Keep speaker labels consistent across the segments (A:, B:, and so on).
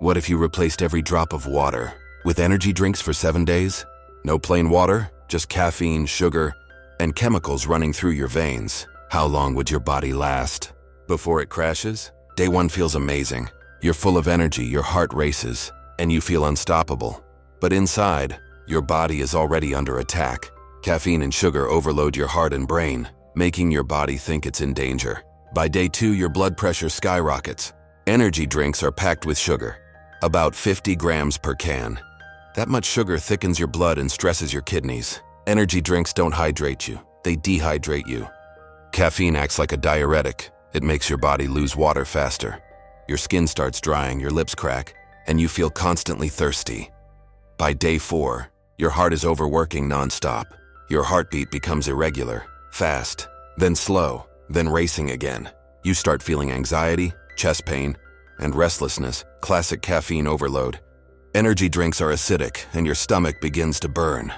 A: What if you replaced every drop of water with energy drinks for 7 days? No plain water, just caffeine, sugar, and chemicals running through your veins. How long would your body last? Before it crashes? Day 1 feels amazing. You're full of energy, your heart races, and you feel unstoppable. But inside, your body is already under attack. Caffeine and sugar overload your heart and brain, making your body think it's in danger. By day 2, your blood pressure skyrockets. Energy drinks are packed with sugar, about 50 grams per can. That much sugar thickens your blood and stresses your kidneys. Energy drinks don't hydrate you, they dehydrate you. Caffeine acts like a diuretic. It makes your body lose water faster. Your skin starts drying, your lips crack, and you feel constantly thirsty. By day 4, your heart is overworking nonstop. Your heartbeat becomes irregular, fast, then slow, then racing again. You start feeling anxiety, chest pain, and restlessness, classic caffeine overload. Energy drinks are acidic, and your stomach begins to burn.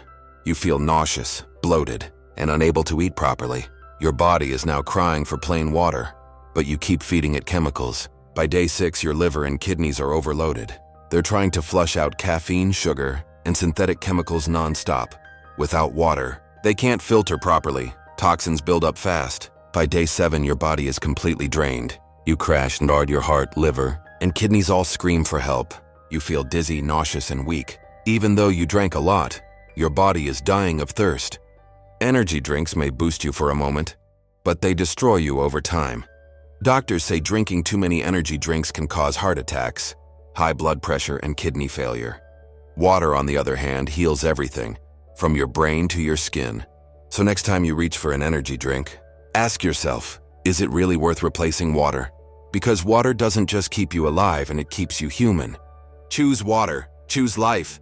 A: You feel nauseous, bloated, and unable to eat properly. Your body is now crying for plain water, but you keep feeding it chemicals. By day 6, your liver and kidneys are overloaded. They're trying to flush out caffeine, sugar, and synthetic chemicals nonstop. Without water, they can't filter properly. Toxins build up fast. By day 7, your body is completely drained. You crash and your heart, liver, and kidneys all scream for help. You feel dizzy, nauseous, and weak. Even though you drank a lot, your body is dying of thirst. Energy drinks may boost you for a moment, but they destroy you over time. Doctors say drinking too many energy drinks can cause heart attacks, high blood pressure, and kidney failure. Water, on the other hand, heals everything, from your brain to your skin. So next time you reach for an energy drink, ask yourself, is it really worth replacing water? Because water doesn't just keep you alive, and it keeps you human. Choose water. Choose life.